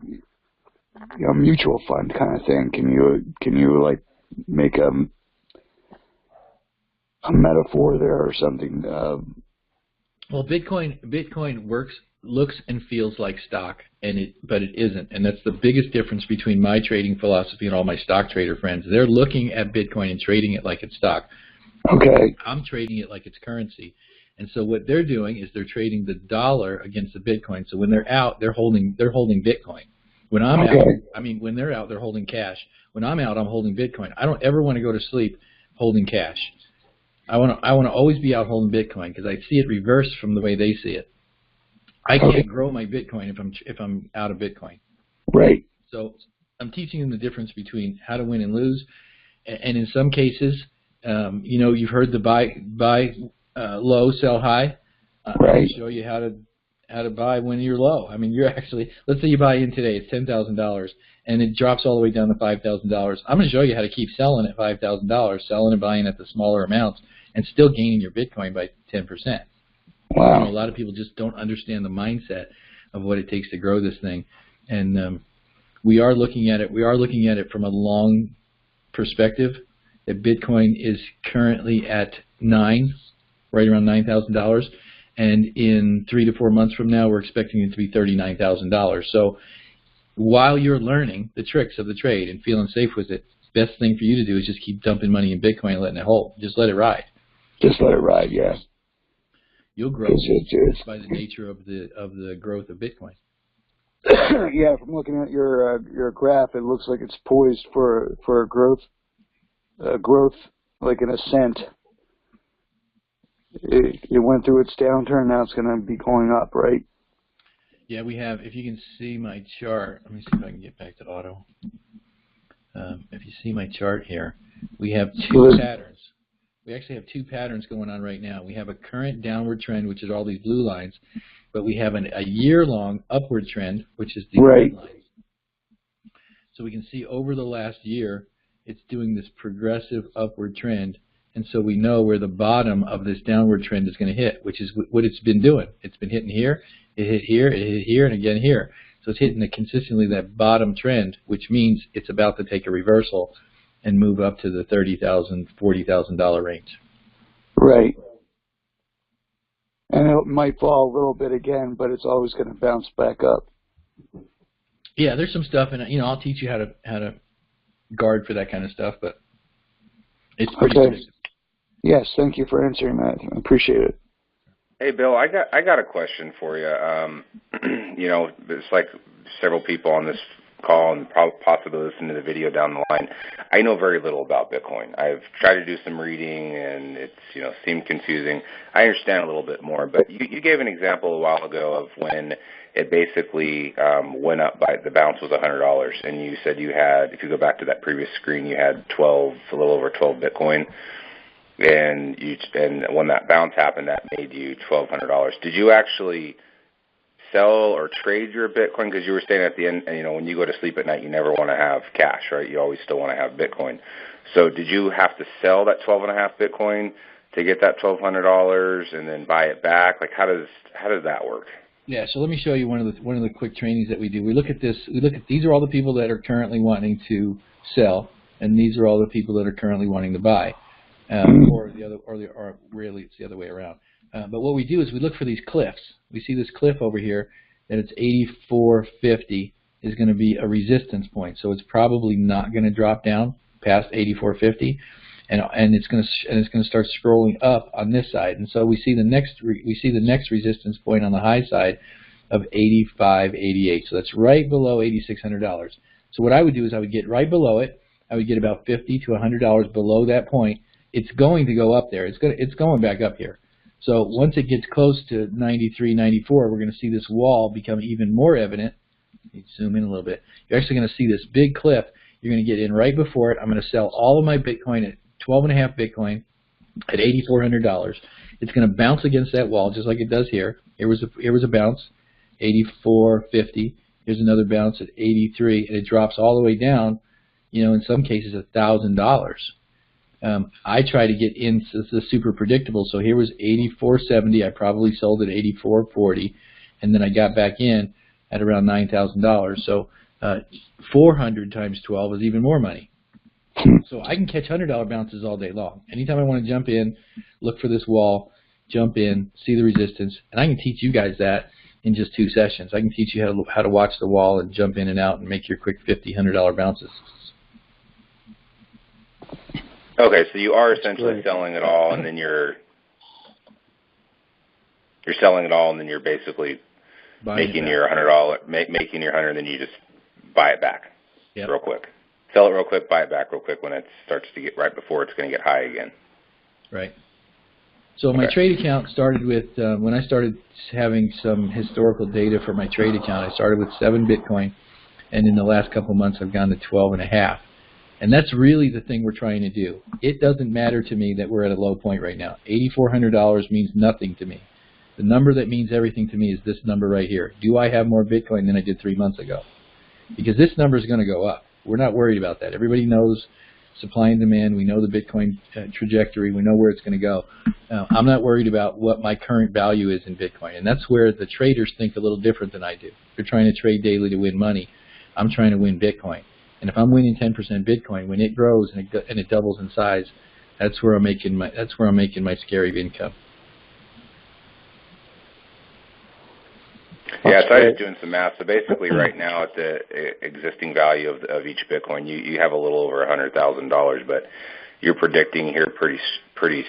mutual fund kind of thing? Can you like make a metaphor there or something? Well, Bitcoin looks and feels like stock, but it isn't, and that's the biggest difference between my trading philosophy and all my stock trader friends. They're looking at Bitcoin and trading it like it's stock. Okay. I'm trading it like it's currency, and so what they're doing is they're trading the dollar against the Bitcoin. So when they're out, they're holding Bitcoin. When I'm out, when they're out, they're holding cash. When I'm out, I'm holding Bitcoin. I don't ever want to go to sleep holding cash. I want to always be out holding Bitcoin because I see it reversed from the way they see it. I can't grow my Bitcoin if I'm out of Bitcoin. Right. So I'm teaching them the difference between how to win and lose, and in some cases, you've heard the buy low, sell high. Right. I'll show you how to buy when you're low. I mean, you're actually, let's say you buy in today, it's $10,000, and it drops all the way down to $5,000. I'm going to show you how to keep selling at $5,000, selling and buying at the smaller amounts, and still gaining your Bitcoin by 10%. Wow. A lot of people just don't understand the mindset of what it takes to grow this thing, and we are looking at it. We are looking at it from a long perspective. That Bitcoin is currently at right around $9,000, and in 3 to 4 months from now, we're expecting it to be $39,000. So while you're learning the tricks of the trade and feeling safe with it, best thing for you to do is just keep dumping money in Bitcoin and letting it hold. Just let it ride. Just let it ride, yeah. You'll grow by the nature of the growth of Bitcoin. Yeah, from looking at your graph, it looks like it's poised for a growth like an ascent. It went through its downturn. Now it's going to be going up, right? Yeah, we have. If you can see my chart, let me see if I can get back to auto. If you see my chart here, we have two patterns. We actually have two patterns going on right now. We have a current downward trend, which is all these blue lines, but we have a year-long upward trend, which is the red lines. So we can see over the last year, it's doing this progressive upward trend. And so we know where the bottom of this downward trend is going to hit, which is what it's been doing. It's been hitting here, it hit here, it hit here, and again here. So it's hitting consistently that bottom trend, which means it's about to take a reversal and move up to the $30,000, $40,000 range. Right. And it might fall a little bit again, but it's always going to bounce back up. Yeah, there's some stuff, and I'll teach you how to guard for that kind of stuff, but it's pretty predictable. Yes, thank you for answering that. I appreciate it. Hey, Bill, I got a question for you. There's like several people on this call and possibly listen to the video down the line. I know very little about Bitcoin. I've tried to do some reading, and it's seemed confusing. I understand a little bit more, but you gave an example a while ago of when it basically went up by the bounce was $100, and you said you had, if you go back to that previous screen, you had a little over 12 Bitcoin. And when that bounce happened, that made you $1,200. Did you actually sell or trade your Bitcoin? Because you were saying at the end, when you go to sleep at night, you never want to have cash, right? You always still want to have Bitcoin. So did you have to sell that 12.5 Bitcoin to get that $1,200 and then buy it back? Like how does that work? Yeah, so let me show you one of the quick trainings that we do. We look at this. These are all the people that are currently wanting to sell, and these are all the people that are currently wanting to buy. Or really it's the other way around. But what we do is we look for these cliffs. We see this cliff over here, and it's 84.50 is going to be a resistance point. So it's probably not going to drop down past 84.50, and it's going to start scrolling up on this side. And so we see the next resistance point on the high side of 85.88. So that's right below $8,600. So what I would do is I would get right below it. I would get about $50 to $100 below that point. It's going to go up there. It's going back up here. So once it gets close to 93, 94, we're going to see this wall become even more evident. Let me zoom in a little bit. You're actually going to see this big cliff. You're going to get in right before it. I'm going to sell all of my Bitcoin at 12.5 Bitcoin at $8,400. It's going to bounce against that wall just like it does here. Here was a bounce, 84.50. Here's another bounce at 83, and it drops all the way down. In some cases, $1,000. I try to get into the super predictable. So here was 84.70. I probably sold at 84.40, and then I got back in at around $9,000. So 400 times 12 is even more money. So I can catch $100 bounces all day long. Anytime I want to jump in, look for this wall, jump in, see the resistance, and I can teach you guys that in just 2 sessions. I can teach you how to watch the wall and jump in and out and make your quick $50, $100 bounces. Okay, so you are essentially selling it all, and then you're selling it all, and then you're basically making your $100, making your $100, and then you just buy it back real quick. Sell it real quick, buy it back real quick when it starts to get right before it's going to get high again. Right. So my trade account started with, when I started having some historical data for my trade account, I started with 7 Bitcoin, and in the last couple of months I've gone to 12.5. And that's really the thing we're trying to do. It doesn't matter to me that we're at a low point right now. $8,400 means nothing to me. The number that means everything to me is this number right here. Do I have more Bitcoin than I did 3 months ago? Because this number is going to go up. We're not worried about that. Everybody knows supply and demand. We know the Bitcoin trajectory. We know where it's going to go. I'm not worried about what my current value is in Bitcoin. And that's where the traders think a little different than I do. They're trying to trade daily to win money. I'm trying to win Bitcoin. And if I'm winning 10% Bitcoin, when it grows and it doubles in size, that's where I'm making my scary income. Yeah, so I was doing some math. So basically, right now at the existing value of each Bitcoin, you have a little over $100,000, but you're predicting here pretty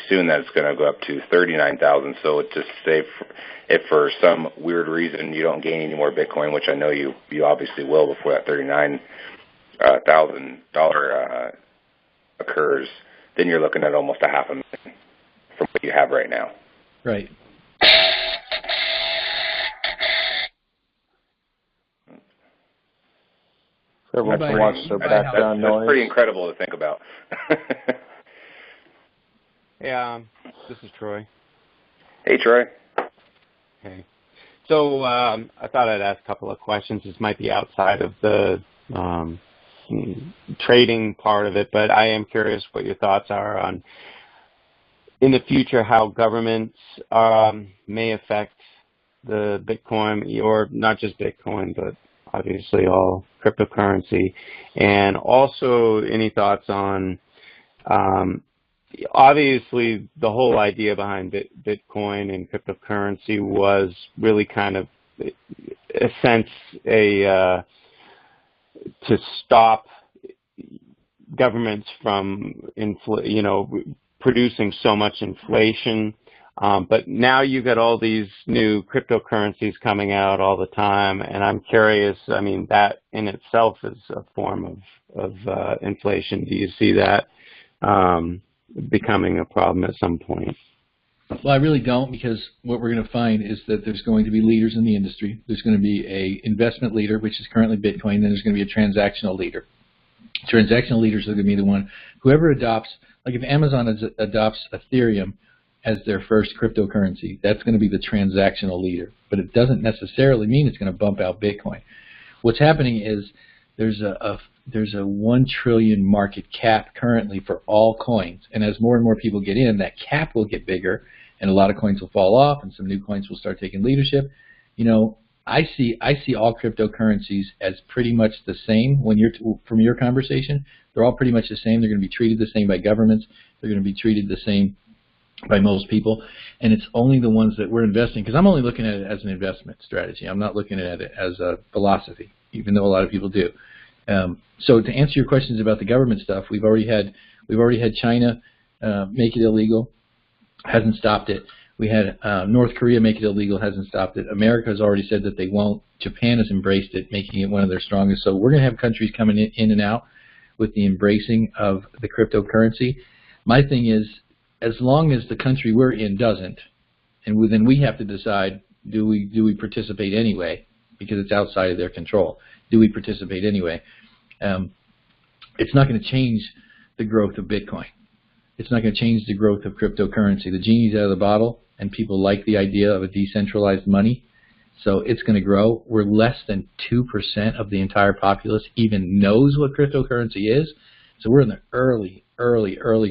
soon that it's going to go up to $39,000. So just say if for some weird reason you don't gain any more Bitcoin, which I know you obviously will before that $39,000 occurs, then you're looking at almost $500,000 from what you have right now. Right. Everyone can watch their background noise. That's pretty incredible to think about. Hey, this is Troy. Hey, Troy. Hey. So I thought I'd ask a couple of questions. This might be outside of the trading part of it, but I am curious what your thoughts are on, in the future, how governments may affect the Bitcoin, or not just Bitcoin, but obviously all cryptocurrency. And also any thoughts on, obviously the whole idea behind Bitcoin and cryptocurrency was really kind of, a sense, to stop governments from producing so much inflation. But now you got all these new cryptocurrencies coming out all the time, and I'm curious, I mean, that in itself is a form of inflation. Do you see that becoming a problem at some point? Well, I really don't, because what we're going to find is that there's going to be leaders in the industry. There's going to be a investment leader, which is currently Bitcoin. Then there's going to be a transactional leader. Transactional leaders are going to be the one, whoever adopts, like if Amazon adopts Ethereum as their first cryptocurrency, that's going to be the transactional leader. But it doesn't necessarily mean it's going to bump out Bitcoin. What's happening is there's a 1 trillion market cap currently for all coins, and as more and more people get in, that cap will get bigger, and a lot of coins will fall off, and some new coins will start taking leadership. I see all cryptocurrencies as pretty much the same. From your conversation, they're all pretty much the same. They're going to be treated the same by governments. They're going to be treated the same by most people, and it's only the ones that we're investing, because I'm only looking at it as an investment strategy. I'm not looking at it as a philosophy, even though a lot of people do. So to answer your questions about the government stuff, we've already had China make it illegal, hasn't stopped it. We had North Korea make it illegal, hasn't stopped it. America has already said that they won't. Japan has embraced it, making it one of their strongest. So we're going to have countries coming in and out with the embracing of the cryptocurrency. My thing is, as long as the country we're in doesn't, and then we have to decide, do we participate anyway, because it's outside of their control. Do we participate anyway? It's not going to change the growth of Bitcoin. It's not going to change the growth of cryptocurrency. The genie's out of the bottle, and people like the idea of a decentralized money, so it's going to grow. We're less than 2% of the entire populace even knows what cryptocurrency is, so we're in the early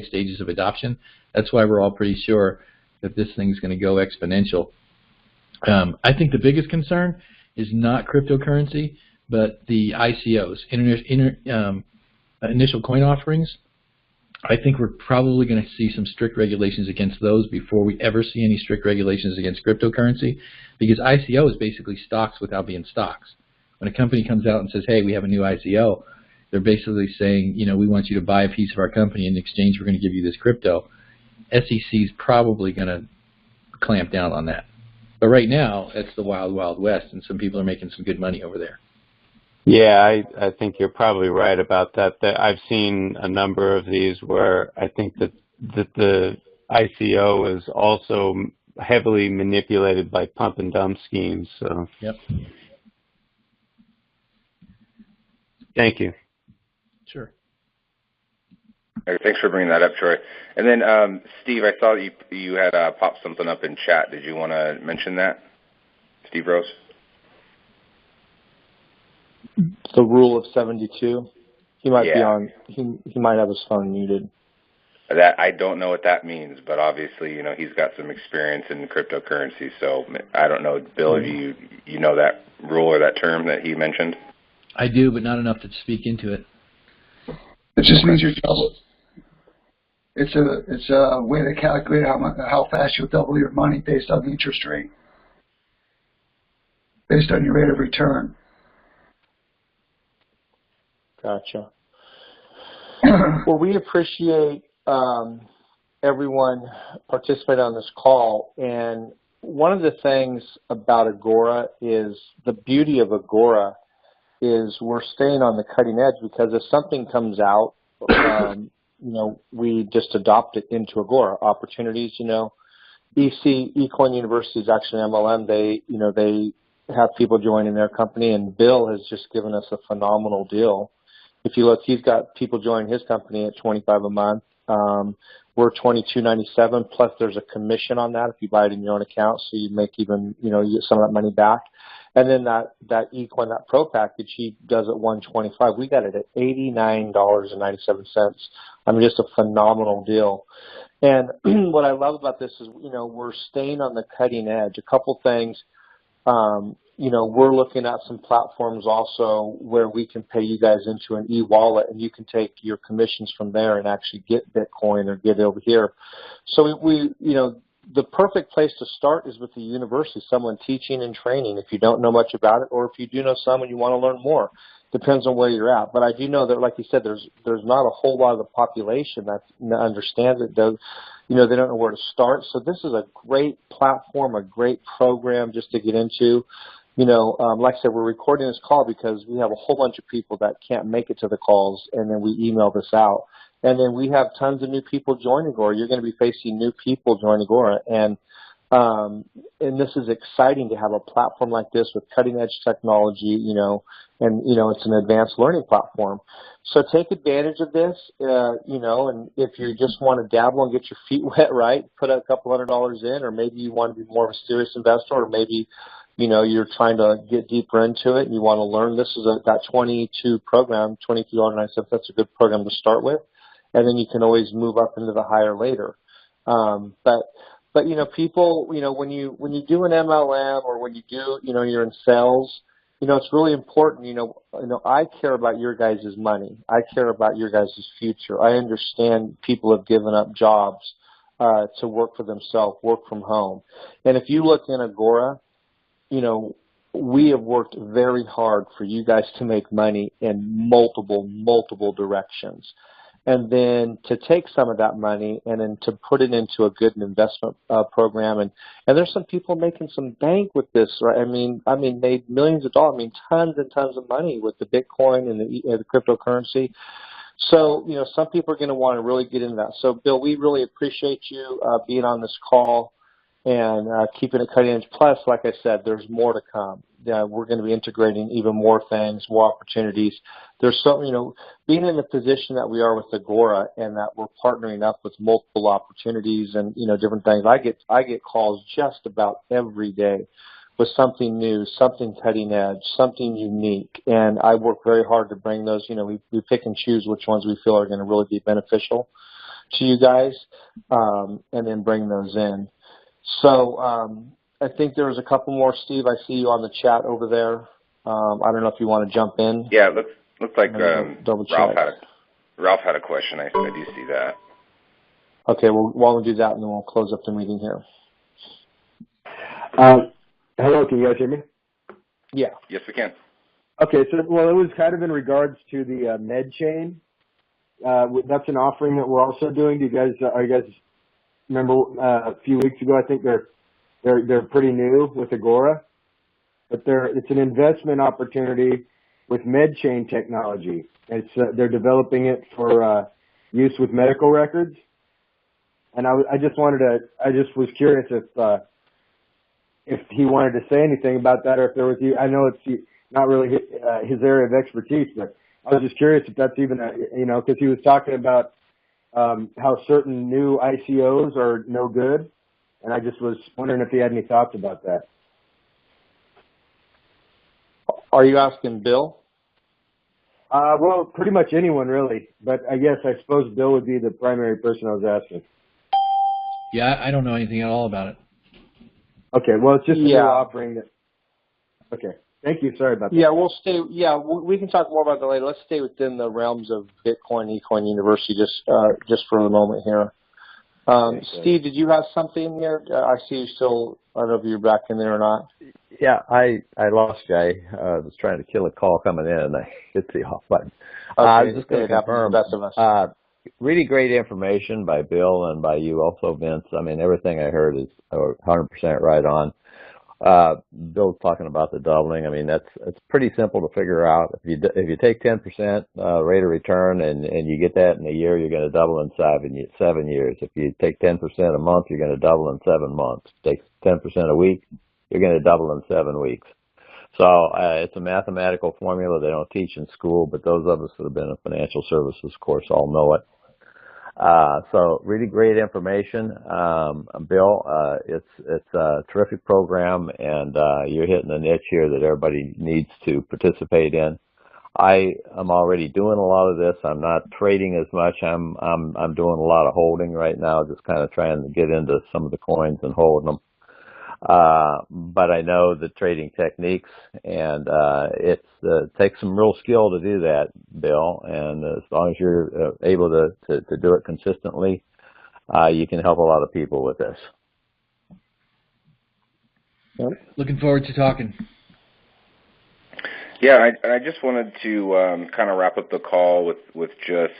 stages of adoption. That's why we're all pretty sure that this thing's going to go exponential. I think the biggest concern is not cryptocurrency, but the ICOs, initial coin offerings. I think we're probably going to see some strict regulations against those before we ever see any strict regulations against cryptocurrency, because ICO is basically stocks without being stocks. When a company comes out and says, hey, we have a new ICO, they're basically saying, we want you to buy a piece of our company. In exchange, we're going to give you this crypto. SEC is probably going to clamp down on that. But right now, it's the wild, wild west, and some people are making some good money over there. Yeah, I think you're probably right about that. I've seen a number of these where I think that the ICO is also heavily manipulated by pump and dump schemes. So. Yep. Thank you. Sure. Thanks for bringing that up, Troy. And then, Steve, I saw you had popped something up in chat. Did you want to mention that, Steve Rose? The rule of 72. He might be Yeah. on. He might have his phone muted. That I don't know what that means, but obviously, he's got some experience in cryptocurrency. So I don't know, Bill, if you know that rule or that term that he mentioned. I do, but not enough to speak into it. It just means you're double. It's a way to calculate how fast you'll double your money based on the interest rate, based on your rate of return. Gotcha. Well, we appreciate everyone participating on this call. And one of the things about Agora is the beauty of Agora is we're staying on the cutting edge, because if something comes out, we just adopt it into Agora. Opportunities, Ecoin University is actually an MLM. They have people joining their company, and Bill has just given us a phenomenal deal. If you look, he's got people joining his company at $25 a month. We're $22.97, plus there's a commission on that if you buy it in your own account, so you make even, you get some of that money back. And then that Ecoin, that Pro package, he does at $125. We got it at $89.97. I mean, just a phenomenal deal. And what I love about this is, we're staying on the cutting edge. A couple things. We're looking at some platforms also where we can pay you guys into an e-wallet, and you can take your commissions from there and actually get Bitcoin or get it over here. So the perfect place to start is with the university, someone teaching and training if you don't know much about it, or if you do know some and you want to learn more. Depends on where you're at. But I do know that, like you said, there's not a whole lot of the population that understands it. They don't know where to start. So this is a great platform, a great program just to get into. Like I said, we're recording this call because we have a whole bunch of people that can't make it to the calls, and then we email this out. And then we have tons of new people join Agora. You're going to be facing new people join Agora, and this is exciting to have a platform like this with cutting edge technology, and it's an advanced learning platform. So take advantage of this, and if you just want to dabble and get your feet wet, right, put a couple $100 in, or maybe you want to be more of a serious investor, or maybe you're trying to get deeper into it and you want to learn. This is that 22 program, $22.09. That's a good program to start with, and then you can always move up into the higher later. But people, when you do an MLM, or when you do, you're in sales, it's really important. I care about your guys' money. I care about your guys' future. I understand people have given up jobs to work for themselves, work from home. And if you look in Agora, we have worked very hard for you guys to make money in multiple directions. And then to take some of that money and then to put it into a good investment program. And there's some people making some bank with this, right? I mean, made millions of dollars. I mean, tons and tons of money with the Bitcoin and the cryptocurrency. So, some people are going to want to really get into that. So, Bill, we really appreciate you being on this call and keeping it cutting edge. Plus, like I said, there's more to come. We're going to be integrating even more things, more opportunities. There's so, being in the position that we are with Agora, and that we're partnering up with multiple opportunities and, different things. I get calls just about every day with something new, something cutting edge, something unique. And I work very hard to bring those, we pick and choose which ones we feel are going to really be beneficial to you guys, and then bring those in. So I think there was a couple more. Steve, I see you on the chat over there. I don't know if you want to jump in. Yeah, looks like Ralph had a question. I do see that. Okay, well, why don't we do that, and then we'll close up the meeting here. Hello, can you guys hear me? Yeah. Yes, we can. Okay, so, well, it was kind of in regards to the med chain. That's an offering that we're also doing. Are you guys remember a few weeks ago? I think they're pretty new with Agora, but it's an investment opportunity with MedChain technology. They're developing it for use with medical records, and I just was curious if he wanted to say anything about that, or if there was. I know it's not really his area of expertise, but I was just curious if that's even because he was talking about how certain new ICOs are no good. And I just was wondering if he had any thoughts about that. Are you asking Bill? Well, pretty much anyone, really. But I suppose Bill would be the primary person I was asking. Yeah, I don't know anything at all about it. Okay, well, it's just a new offering. Okay, thank you. Sorry about that. Yeah, we'll stay. Yeah, we can talk more about that later. Let's stay within the realms of Bitcoin, Ecoin University, just for a moment here. Steve, did you have something there? I see you still. I don't know if you're back in there or not. Yeah, I lost you. I was trying to kill a call coming in, and I hit the off button. I was just going to confirm. Best of us. Really great information by Bill and by you also, Vince. I mean, everything I heard is 100% right on. Bill's talking about the doubling. I mean, it's pretty simple to figure out. If you take 10% rate of return and you get that in a year, you're going to double in 7 years. If you take 10% a month, you're going to double in 7 months. Take 10% a week, you're going to double in 7 weeks. So it's a mathematical formula they don't teach in school, but those of us that have been in financial services, of course, all know it. So really great information, Bill. It's a terrific program, and you're hitting a niche here that everybody needs to participate in. I am already doing a lot of this. I'm not trading as much. I'm doing a lot of holding right now, just kind of trying to get into some of the coins and holding them. But I know the trading techniques, and it takes some real skill to do that, Bill. And as long as you're able to do it consistently, you can help a lot of people with this. Looking forward to talking. Yeah, I just wanted to kind of wrap up the call with just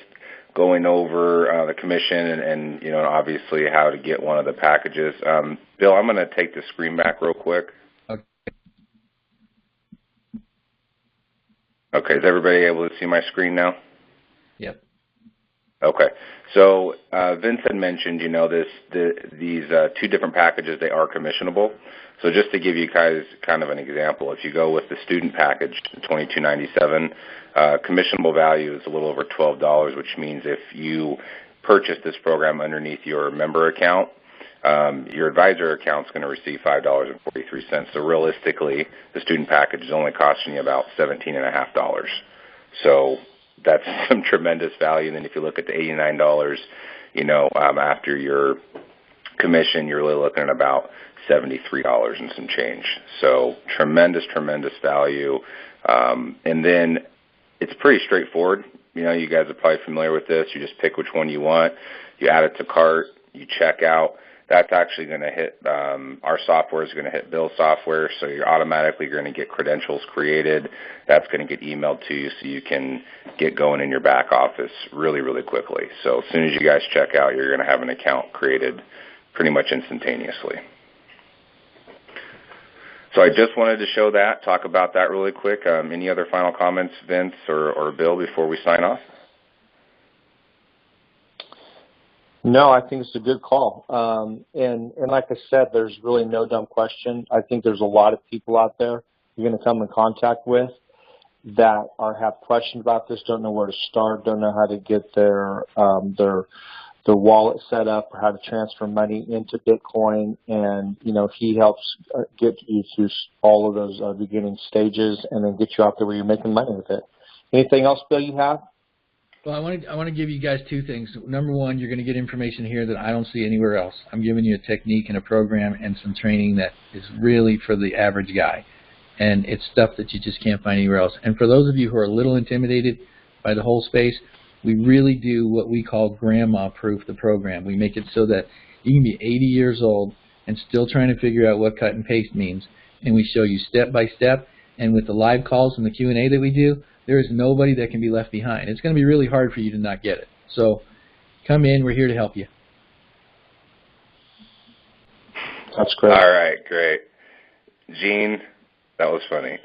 going over the commission and obviously how to get one of the packages. Bill, I'm going to take the screen back real quick. Okay, is everybody able to see my screen now? Yep. Okay, so Vince had mentioned, these two different packages, they are commissionable. So just to give you guys kind of an example, if you go with the student package, $22.97, commissionable value is a little over $12, which means if you purchase this program underneath your member account, your advisor account is going to receive $5.43. So realistically, the student package is only costing you about $17.50. So that's some tremendous value. And then if you look at the $89, after your commission, you're really looking at about $73 and some change. So tremendous value. And then it's pretty straightforward. You guys are probably familiar with this. You just pick which one you want. You add it to cart. You check out. That's actually going to hit, our software is going to hit Bill's software, so you're automatically going to get credentials created. That's going to get emailed to you so you can get going in your back office really, really quickly. So as soon as you guys check out, you're going to have an account created pretty much instantaneously. So I just wanted to show that, talk about that really quick. Any other final comments, Vince or Bill, before we sign off? No, I think it's a good call. And like I said, there's really no dumb question. I think there's a lot of people out there you're going to come in contact with that have questions about this, don't know where to start, don't know how to get their wallet set up or how to transfer money into Bitcoin. And, he helps get you through all of those beginning stages and then get you out there where you're making money with it. Anything else, Bill, you have? Well, I want to give you guys two things. Number one, you're going to get information here that I don't see anywhere else. I'm giving you a technique and a program and some training that is really for the average guy. And it's stuff that you just can't find anywhere else. And for those of you who are a little intimidated by the whole space, we really do what we call grandma-proof the program. We make it so that you can be 80 years old and still trying to figure out what cut and paste means. And we show you step by step. And with the live calls and the Q&A that we do, there is nobody that can be left behind. It's going to be really hard for you to not get it. So come in. We're here to help you. That's great. All right, great. Gene, that was funny.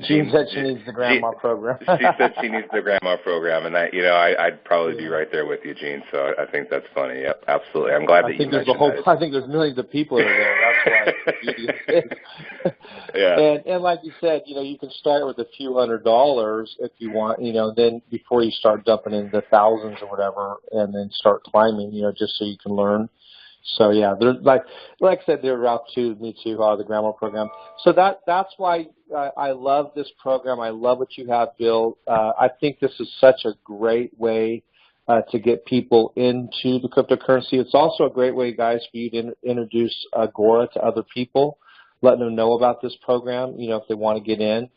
Gene said she needs the grandma program. She said she needs the grandma program, and I'd probably be right there with you, Gene. So I think that's funny. Yep, absolutely. I'm glad that you mentioned that. I think there's millions of people that are there. That's why it's beauty. Yeah. And like you said, you can start with a few $100s if you want. Then before you start dumping into thousands or whatever, and then start climbing. Just so you can learn. So yeah, there's like I said, they're out to me too, the grandma program. So that's why I love this program. I love what you have, Bill. I think this is such a great way to get people into the cryptocurrency. It's also a great way, guys, for you to introduce Agora to other people, letting them know about this program. If they want to get in,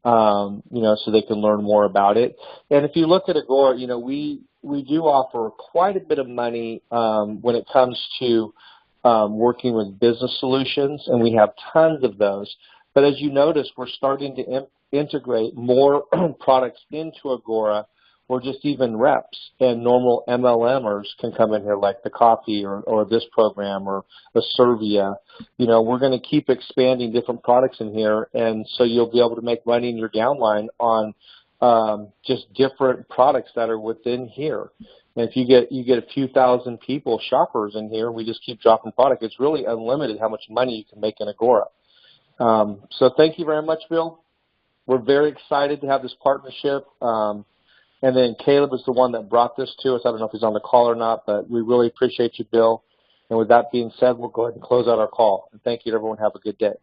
so they can learn more about it. And if you look at Agora, we do offer quite a bit of money when it comes to working with business solutions, and we have tons of those. But as you notice, we're starting to integrate more products into Agora, or just even reps and normal MLMers can come in here, like the coffee or this program or the Servia. We're going to keep expanding different products in here, and so you'll be able to make money in your downline on just different products that are within here. And if you get a few thousand people, shoppers in here, we just keep dropping product. It's really unlimited how much money you can make in Agora. So thank you very much, Bill. We're very excited to have this partnership. And then Caleb is the one that brought this to us. I don't know if he's on the call or not, but we really appreciate you, Bill. And with that being said, we'll go ahead and close out our call. And thank you to everyone. Have a good day.